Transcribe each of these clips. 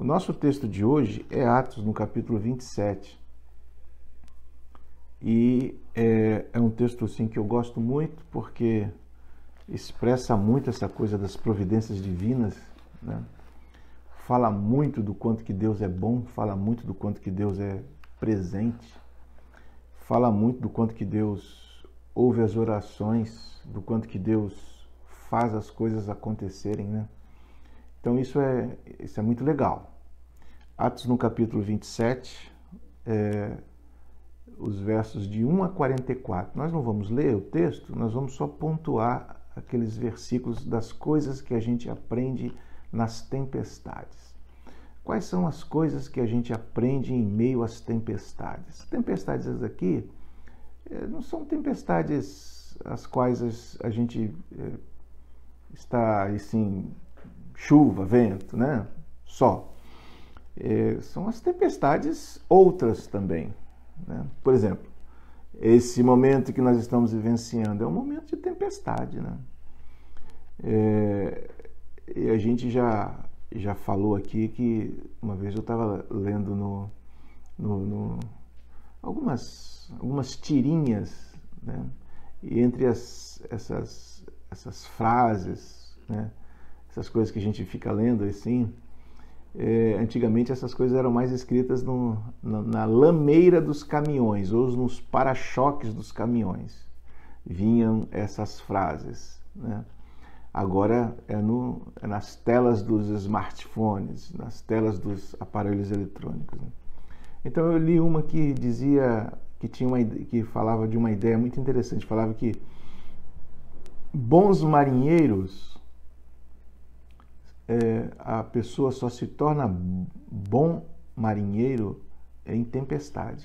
nosso texto de hoje é Atos, no capítulo 27. E é um texto assim, que eu gosto muito porque expressa muito essa coisa das providências divinas, né? Fala muito do quanto que Deus é bom, fala muito do quanto que Deus é presente, fala muito do quanto que Deus ouve as orações, do quanto que Deus faz as coisas acontecerem, né? Então isso é muito legal. Atos no capítulo 27, os versos de 1 a 44. Nós não vamos ler o texto, nós vamos só pontuar aqueles versículos das coisas que a gente aprende nas tempestades. Quais são as coisas que a gente aprende em meio às tempestades? Tempestades aqui não são tempestades as quais a gente está assim, chuva, vento, né? Só. São as tempestades outras também, né? Por exemplo, esse momento que nós estamos vivenciando é um momento de tempestade, né? E a gente já falou aqui que uma vez eu estava lendo algumas tirinhas, né? E entre essas frases, né? Essas coisas que a gente fica lendo assim, antigamente essas coisas eram mais escritas na lameira dos caminhões ou nos para-choques dos caminhões. Vinham essas frases, né? Agora é nas telas dos smartphones, nas telas dos aparelhos eletrônicos, né? Então eu li uma que dizia que falava de uma ideia muito interessante. Falava que bons marinheiros, a pessoa só se torna bom marinheiro em tempestade.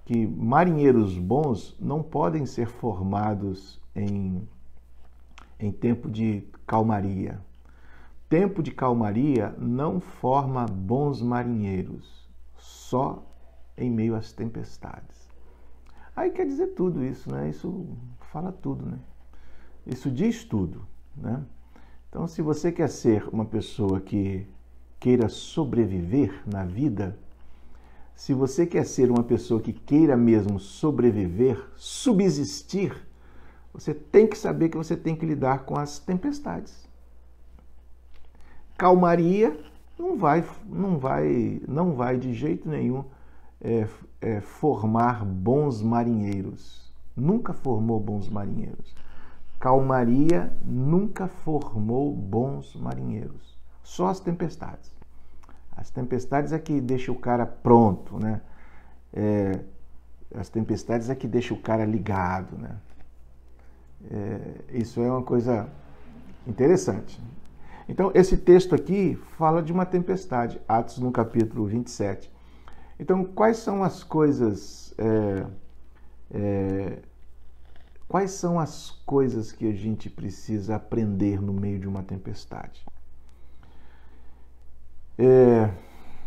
Que marinheiros bons não podem ser formados em tempo de calmaria. Tempo de calmaria não forma bons marinheiros, só em meio às tempestades. Aí quer dizer tudo isso, né? Isso fala tudo, né? Isso diz tudo, né? Então, se você quer ser uma pessoa que queira sobreviver na vida, se você quer ser uma pessoa que queira mesmo sobreviver, subsistir, você tem que saber que você tem que lidar com as tempestades. Calmaria não vai de jeito nenhum formar bons marinheiros. Nunca formou bons marinheiros. Calmaria nunca formou bons marinheiros. Só as tempestades. As tempestades é que deixa o cara pronto, né? As tempestades é que deixa o cara ligado, né? Isso é uma coisa interessante. Então, esse texto aqui fala de uma tempestade, Atos no capítulo 27. Então, quais são as coisas que a gente precisa aprender no meio de uma tempestade?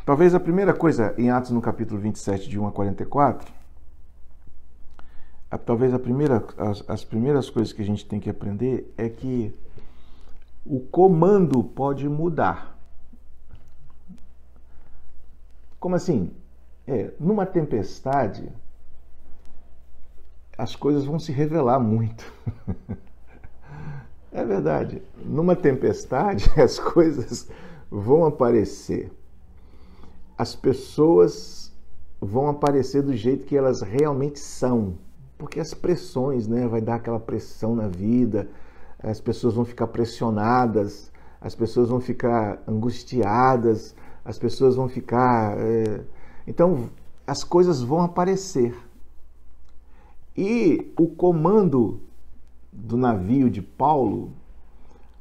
Talvez a primeira coisa, em Atos no capítulo 27, de 1 a 44, talvez as primeiras coisas que a gente tem que aprender é que o comando pode mudar. Como assim? Numa tempestade, as coisas vão se revelar muito. É verdade. Numa tempestade, as coisas vão aparecer. As pessoas vão aparecer do jeito que elas realmente são. Porque as pressões, né? Vai dar aquela pressão na vida, as pessoas vão ficar pressionadas, as pessoas vão ficar angustiadas, as pessoas vão ficar... Então, as coisas vão aparecer. E o comando do navio de Paulo,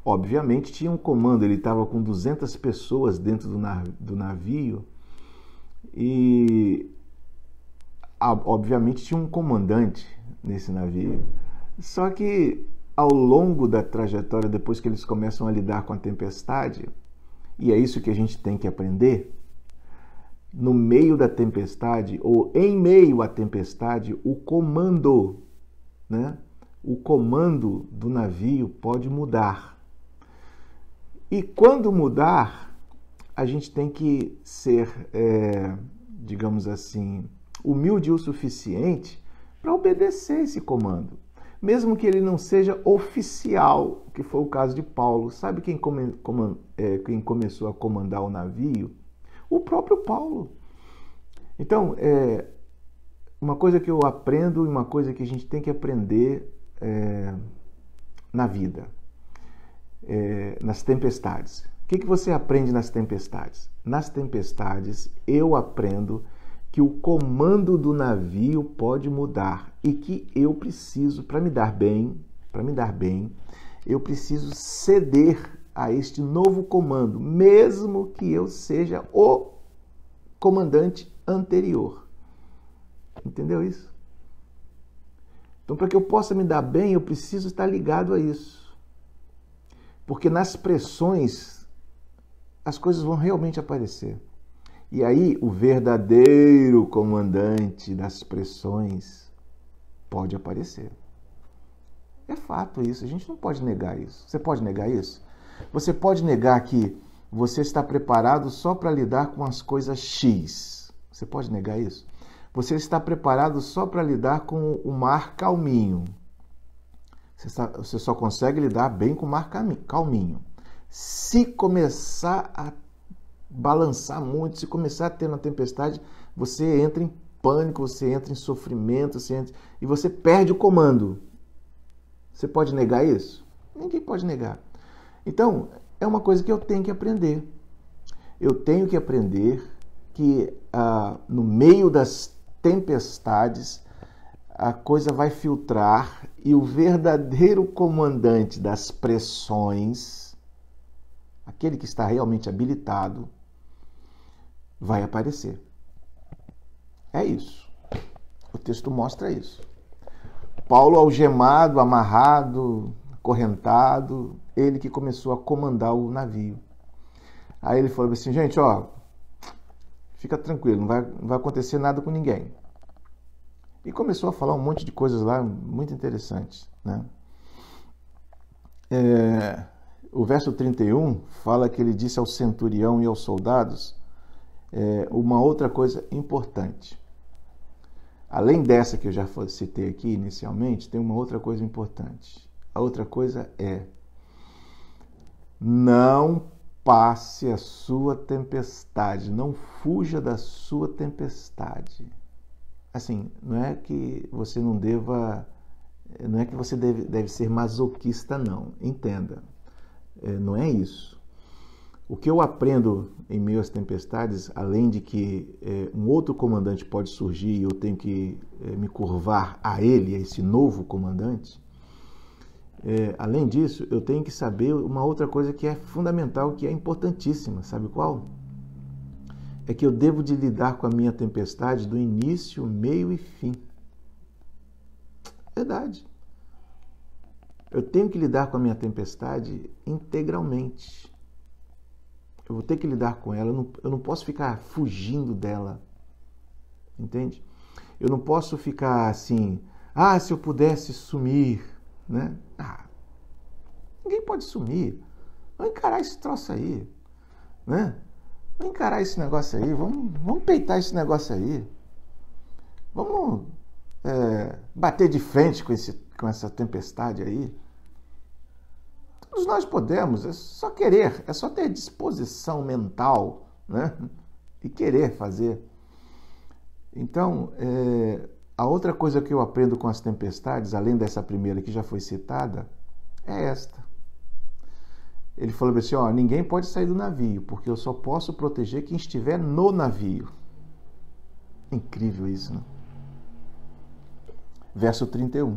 obviamente, tinha um comando. Ele estava com 200 pessoas dentro do navio e, obviamente, tinha um comandante nesse navio. Só que, ao longo da trajetória, depois que eles começam a lidar com a tempestade, e é isso que a gente tem que aprender, no meio da tempestade, ou em meio à tempestade, o comando, né? O comando do navio pode mudar. E quando mudar, a gente tem que ser, digamos assim, humilde o suficiente para obedecer esse comando. Mesmo que ele não seja oficial, que foi o caso de Paulo. Sabe quem começou a comandar o navio? O próprio Paulo. Então, uma coisa que eu aprendo e uma coisa que a gente tem que aprender na vida, nas tempestades. O que você aprende nas tempestades? Nas tempestades, eu aprendo que o comando do navio pode mudar e que eu preciso, para me dar bem, eu preciso ceder a este novo comando, mesmo que eu seja o comandante anterior. Entendeu isso? Então, para que eu possa me dar bem, eu preciso estar ligado a isso. Porque nas pressões, as coisas vão realmente aparecer. E aí, o verdadeiro comandante das pressões pode aparecer. É fato isso, a gente não pode negar isso. Você pode negar isso? Você pode negar que você está preparado só para lidar com as coisas X. Você pode negar isso? Você está preparado só para lidar com o mar calminho. Você só consegue lidar bem com o mar calminho. Se começar a balançar muito, se começar a ter uma tempestade, você entra em pânico, você entra em sofrimento, e você perde o comando. Você pode negar isso? Ninguém pode negar. Então, é uma coisa que eu tenho que aprender. Eu tenho que aprender que no meio das tempestades a coisa vai filtrar e o verdadeiro comandante das pressões, aquele que está realmente habilitado, vai aparecer. É isso. O texto mostra isso. Paulo algemado, amarrado, acorrentado, ele que começou a comandar o navio. Aí ele falou assim, gente, fica tranquilo, não vai acontecer nada com ninguém. E começou a falar um monte de coisas lá muito interessantes, né? O verso 31 fala que ele disse ao centurião e aos soldados uma outra coisa importante. Além dessa que eu já citei aqui inicialmente, tem uma outra coisa importante. A outra coisa é: não passe a sua tempestade, não fuja da sua tempestade. Assim, não é que você deve ser masoquista, não. Entenda, não é isso. O que eu aprendo em meio às tempestades, além de que um outro comandante pode surgir e eu tenho que me curvar a ele, a esse novo comandante, além disso, eu tenho que saber uma outra coisa que é fundamental, que é importantíssima. Sabe qual? É que eu devo de lidar com a minha tempestade do início, meio e fim. Verdade. Eu tenho que lidar com a minha tempestade integralmente. Eu vou ter que lidar com ela, eu não posso ficar fugindo dela, entende? Eu não posso ficar assim, se eu pudesse sumir, né? Ninguém pode sumir. Vamos encarar esse troço aí, né? Vamos encarar esse negócio aí, vamos peitar esse negócio aí. Vamos bater de frente com essa tempestade aí. Todos nós podemos, é só querer, é só ter disposição mental, né? E querer fazer. Então, a outra coisa que eu aprendo com as tempestades, além dessa primeira que já foi citada, é esta. Ele falou assim, ninguém pode sair do navio, porque eu só posso proteger quem estiver no navio. Incrível isso, né? Verso 31.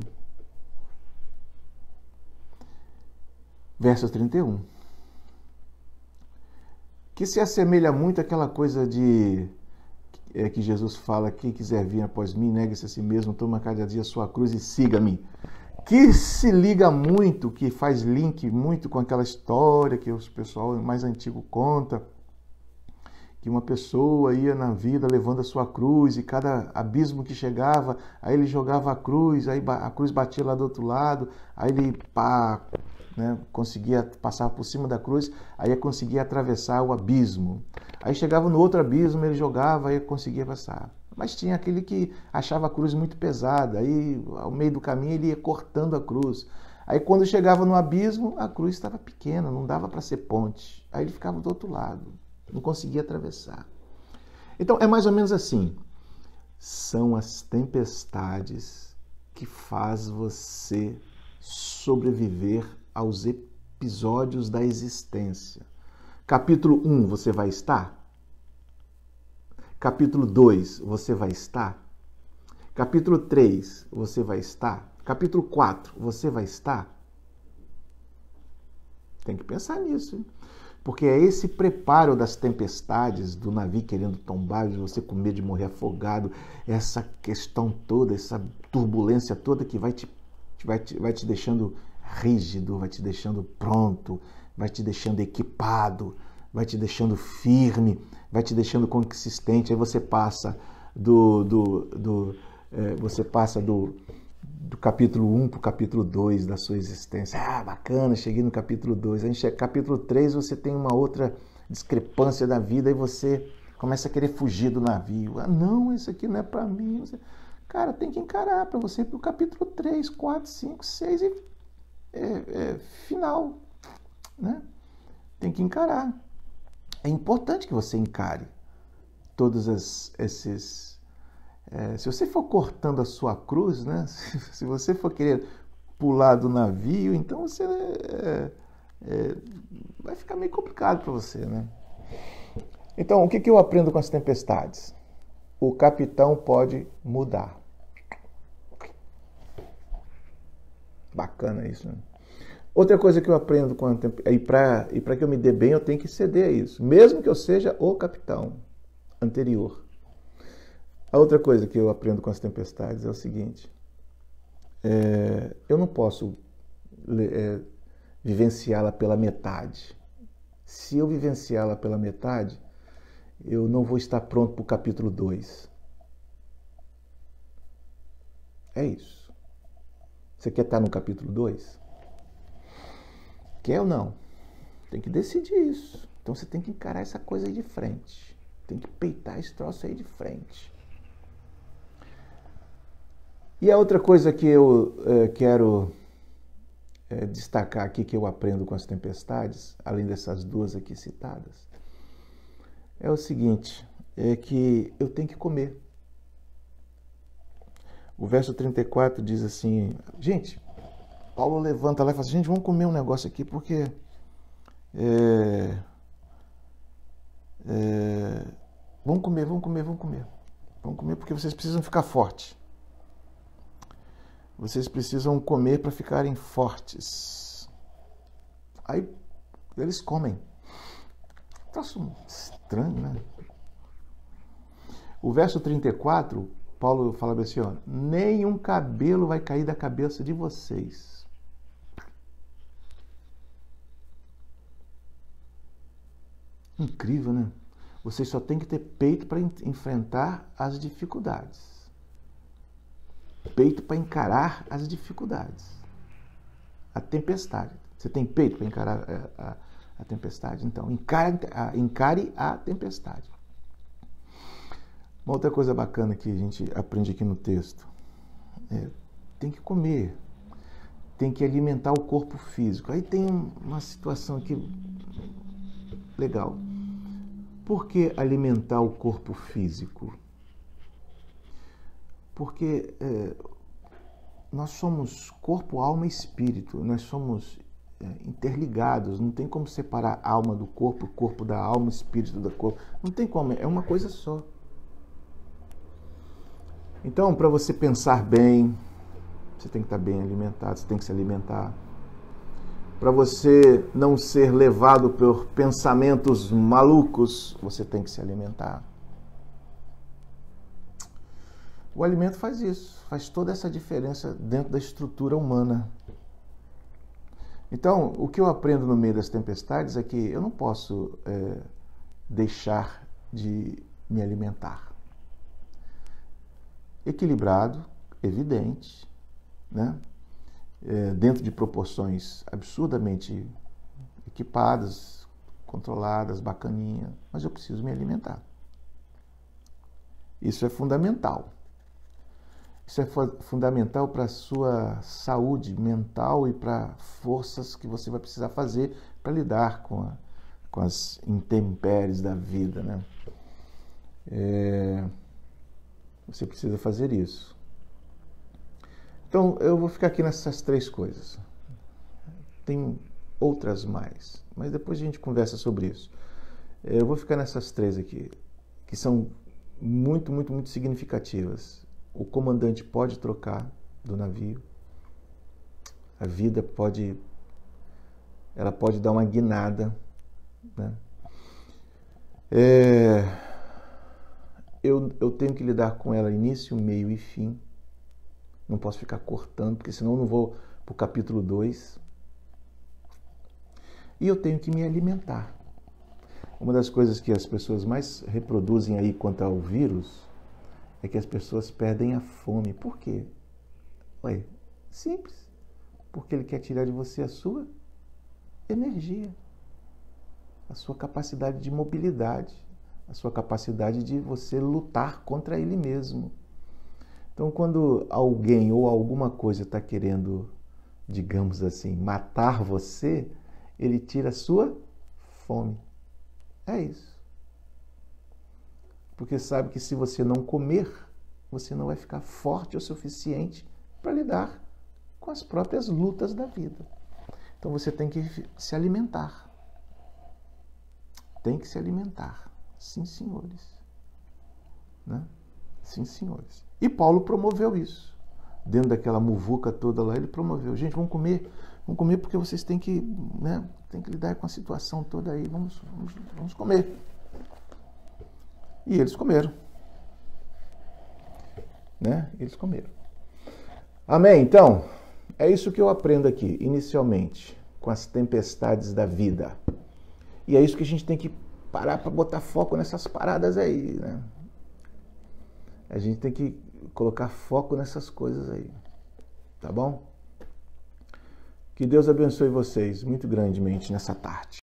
Verso 31. Que se assemelha muito àquela coisa que Jesus fala, quem quiser vir após mim, negue-se a si mesmo, toma cada dia a sua cruz e siga-me. Que se liga muito, que faz link muito com aquela história que o pessoal mais antigo conta, que uma pessoa ia na vida levando a sua cruz e cada abismo que chegava, aí ele jogava a cruz, aí a cruz batia lá do outro lado, aí ele né? Conseguia passar por cima da cruz, aí conseguia atravessar o abismo. Aí chegava no outro abismo, ele jogava, aí conseguia passar. Mas tinha aquele que achava a cruz muito pesada, aí ao meio do caminho ele ia cortando a cruz. Aí quando chegava no abismo, a cruz estava pequena, não dava para ser ponte. Aí ele ficava do outro lado, não conseguia atravessar. Então é mais ou menos assim. São as tempestades que faz você sobreviver aos episódios da existência. Capítulo 1, você vai estar? Capítulo 2, você vai estar? Capítulo 3, você vai estar? Capítulo 4, você vai estar? Tem que pensar nisso, hein? Porque é esse preparo das tempestades, do navio querendo tombar, de você com medo de morrer afogado, essa questão toda, essa turbulência toda que vai te deixando rígido, vai te deixando pronto, vai te deixando equipado, vai te deixando firme, vai te deixando consistente. Aí você passa do capítulo 1 para o capítulo 2 da sua existência. Ah, bacana, cheguei no capítulo 2. Aí no capítulo 3 você tem uma outra discrepância da vida e você começa a querer fugir do navio. Ah, não, isso aqui não é para mim. Cara, tem que encarar para você ir para o capítulo 3, 4, 5, 6 e final, né? Tem que encarar. É importante que você encare todos esses... se você for cortando a sua cruz, né? Se você for querer pular do navio, então você vai ficar meio complicado para você, né? Então, o que eu aprendo com as tempestades? O capitão pode mudar. Bacana isso, né? Outra coisa que eu aprendo com a tempestade, e para que eu me dê bem, eu tenho que ceder a isso, mesmo que eu seja o capitão anterior. A outra coisa que eu aprendo com as tempestades é o seguinte: eu não posso vivenciá-la pela metade. Se eu vivenciá-la pela metade, eu não vou estar pronto para o capítulo 2. É isso. Você quer estar no capítulo 2? Quer ou não? Tem que decidir isso. Então você tem que encarar essa coisa aí de frente. Tem que peitar esse troço aí de frente. E a outra coisa que eu quero destacar aqui, que eu aprendo com as tempestades, além dessas duas aqui citadas, é o seguinte, é que eu tenho que comer. O verso 34 diz assim, gente, Paulo levanta lá e fala assim, gente, vamos comer um negócio aqui, porque vamos comer porque vocês precisam ficar fortes. Vocês precisam comer para ficarem fortes. Aí eles comem. Troço estranho, né? O verso 34, Paulo fala assim, ó, nenhum cabelo vai cair da cabeça de vocês. Incrível, né? Vocês só têm que ter peito para enfrentar as dificuldades. Peito para encarar as dificuldades. A tempestade. Você tem peito para encarar a tempestade? Então, encare a tempestade. Uma outra coisa bacana que a gente aprende aqui no texto. Tem que comer. Tem que alimentar o corpo físico. Aí tem uma situação aqui legal. Por que alimentar o corpo físico? Porque nós somos corpo, alma e espírito, nós somos interligados, não tem como separar a alma do corpo, o corpo da alma, o espírito do corpo, não tem como, é uma coisa só. Então, para você pensar bem, você tem que estar bem alimentado, você tem que se alimentar. Para você não ser levado por pensamentos malucos, você tem que se alimentar. O alimento faz isso, faz toda essa diferença dentro da estrutura humana. Então, o que eu aprendo no meio das tempestades é que eu não posso deixar de me alimentar. Equilibrado, evidente, né? dentro de proporções absurdamente equipadas, controladas, bacaninha, mas eu preciso me alimentar. Isso é fundamental. Isso é fundamental para a sua saúde mental e para forças que você vai precisar fazer para lidar com as intempéries da vida, né? Você precisa fazer isso. Então, eu vou ficar aqui nessas 3 coisas. Tem outras mais, mas depois a gente conversa sobre isso. Eu vou ficar nessas 3 aqui, que são muito, muito, muito significativas. O comandante pode trocar do navio. A vida pode dar uma guinada, né? Eu tenho que lidar com ela início, meio e fim. Não posso ficar cortando, porque senão eu não vou para o capítulo 2. E eu tenho que me alimentar. Uma das coisas que as pessoas mais reproduzem aí quanto ao vírus é que as pessoas perdem a fome. Por quê? Simples. Porque ele quer tirar de você a sua energia, a sua capacidade de mobilidade, a sua capacidade de você lutar contra ele mesmo. Então, quando alguém ou alguma coisa está querendo, digamos assim, matar você, ele tira a sua fome. É isso. Porque sabe que se você não comer, você não vai ficar forte o suficiente para lidar com as próprias lutas da vida. Então você tem que se alimentar. Tem que se alimentar. Sim, senhores. Né? Sim, senhores. E Paulo promoveu isso. Dentro daquela muvuca toda lá, ele promoveu. Gente, vamos comer porque vocês têm que, né, tem que lidar com a situação toda aí. Vamos comer. E eles comeram. Né? Eles comeram. Amém? Então, é isso que eu aprendo aqui, inicialmente, com as tempestades da vida. E é isso que a gente tem que parar para botar foco nessas paradas aí, né? A gente tem que colocar foco nessas coisas aí. Tá bom? Que Deus abençoe vocês muito grandemente nessa tarde.